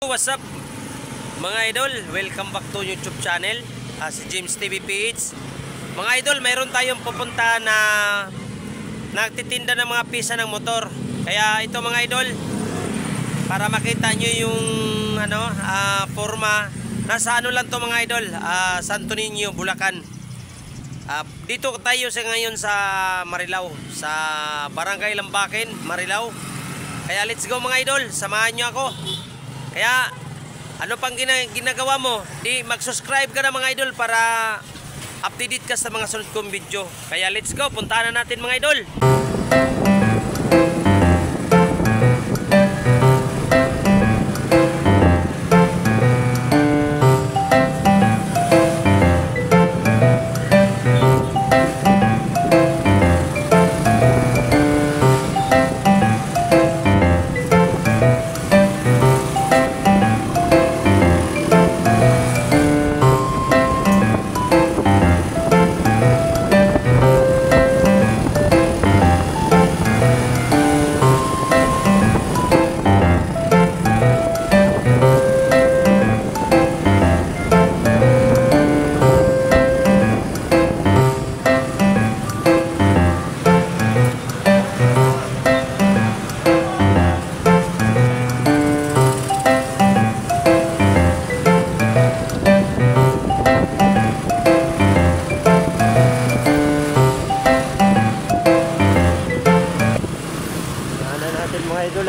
What's up mga idol? Welcome back to YouTube channel, si James TV PH. Mga idol, mayroon tayong pupunta na nagtitinda ng mga pisa ng motor. Kaya ito mga idol, para makita nyo yung forma. Nasa lang to mga idol, Santo Niño, Bulacan. Dito tayo ngayon sa Marilao, sa Barangay Lambakin, Marilao. Kaya let's go mga idol, samahan nyo ako. Kaya ano pang ginagawa mo? Di mag-subscribe ka na mga idol para updated ka sa mga sunod kong video. Kaya let's go, puntahan na natin mga idol.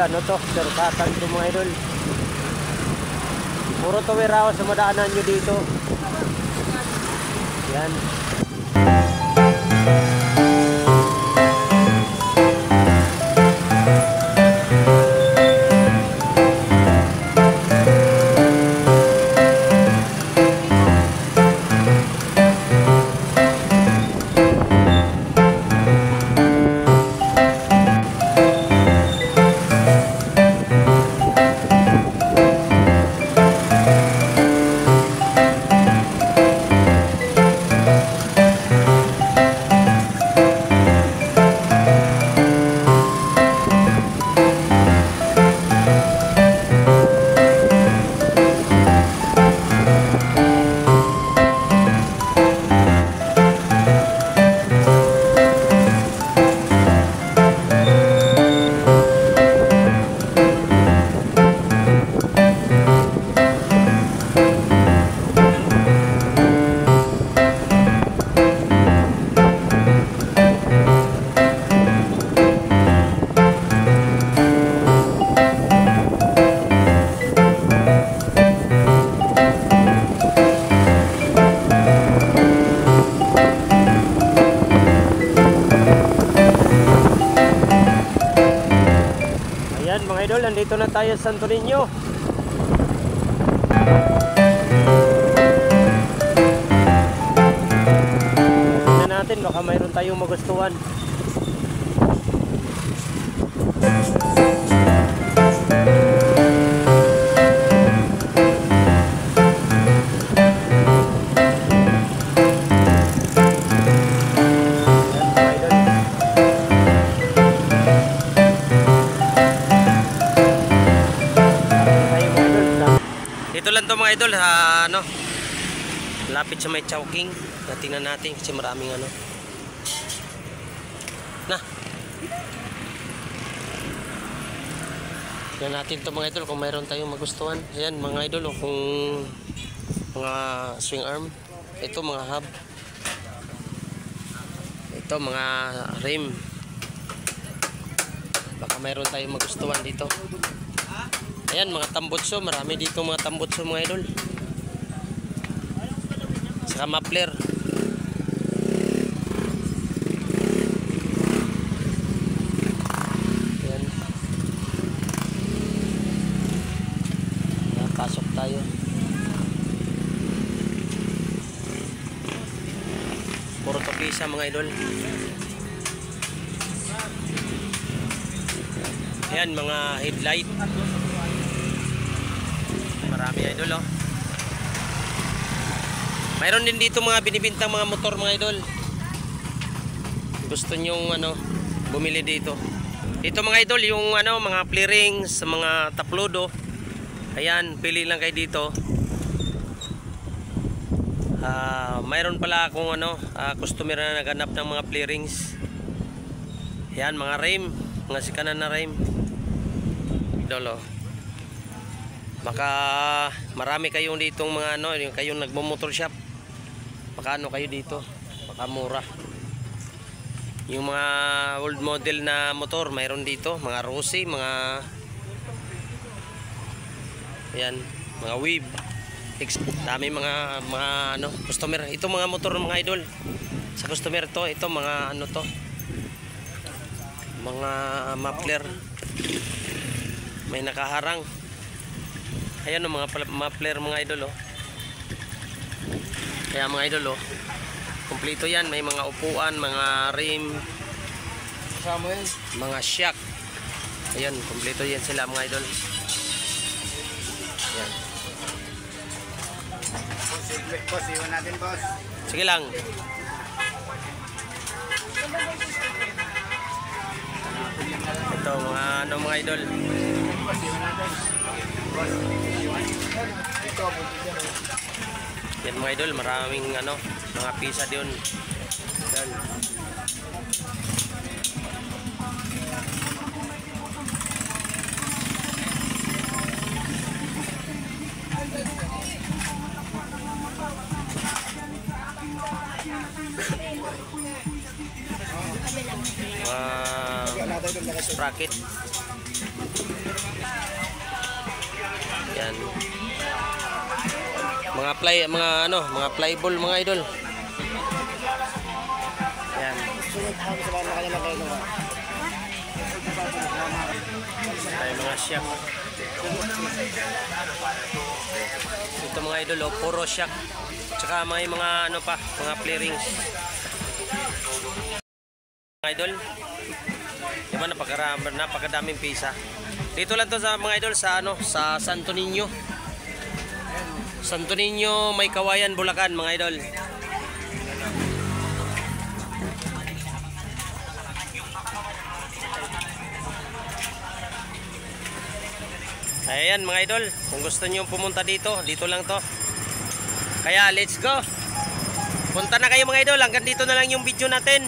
Ano to? Sirkatan to mga idol. Puro tawiraw sa madaanan nyo dito. Yan. Mga idol, nandito na tayo sa Santo Niño. Tingnan natin, baka mayroon tayong magustuhan. Ito lang to mga idol, lapit sa may Chowking. Tingnan natin kasi maraming tingnan natin to mga idol kung mayroon tayong magustuhan. Ayan mga idol, kung mga swing arm, ito mga hub, ito mga rim, baka mayroon tayong magustuhan dito. Ayan mga tambutso, marami dito mga tambutso mga idol. Saka muffler. Ayan. Pasok tayo. Puro tokisa mga idol. Ayan mga headlight. Marami idol oh. Mayroon din dito mga binibintang mga motor mga idol. Gusto nyong bumili dito. Dito mga idol yung mga flarings, mga taplodo. Ayan, pili lang kayo dito. Mayroon pala akong customer na naghanap ng mga flare rings. Ayan, mga rim, mga sikanan na rim. Idol, oh. Baka marami kayong ditong mga yung kayong nagmo-motor shop. Baka kayo dito, baka mura. Yung mga old model na motor, mayroon dito, mga Rossi, mga ayan, mga Wave. Dami mga customer. Ito mga motor mga idol. Sa customer to, ito mga to. Mga muffler. May nakaharang. Ayan mga muffler mga idol, oh. Kaya mga idol, oh. Kompleto yan, may mga upuan, mga rim, mga shock. Ayan, kompleto yan sila mga idol. Ayan. Boss, iwan natin, boss. Sige lang. Ito mga idol. Boss, iwan natin. Boss, iwan. Ito, Yan mga idol, maraming mga pisa doon. Yan. Sprocket. Yan. Mga flyball mga idol. Yan. Ay mga shock. Ito mga idol, oh, puro shock. Tsaka may mga mga flarings. Mga idol. Diba napakadaming pisa. Dito lang to sa mga idol sa sa Santo Niño. Santo Niño, May Kawayan, Bulacan mga idol. Ayan mga idol, kung gusto niyo pumunta dito lang to. Kaya let's go. Punta na kayo mga idol, hanggang dito na lang yung video natin.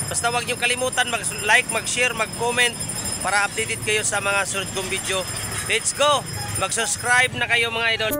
Basta huwag niyo kalimutan mag-like, mag-share, mag-comment para updated kayo sa mga sunod kong video. Let's go! Mag-subscribe na kayo mga idol.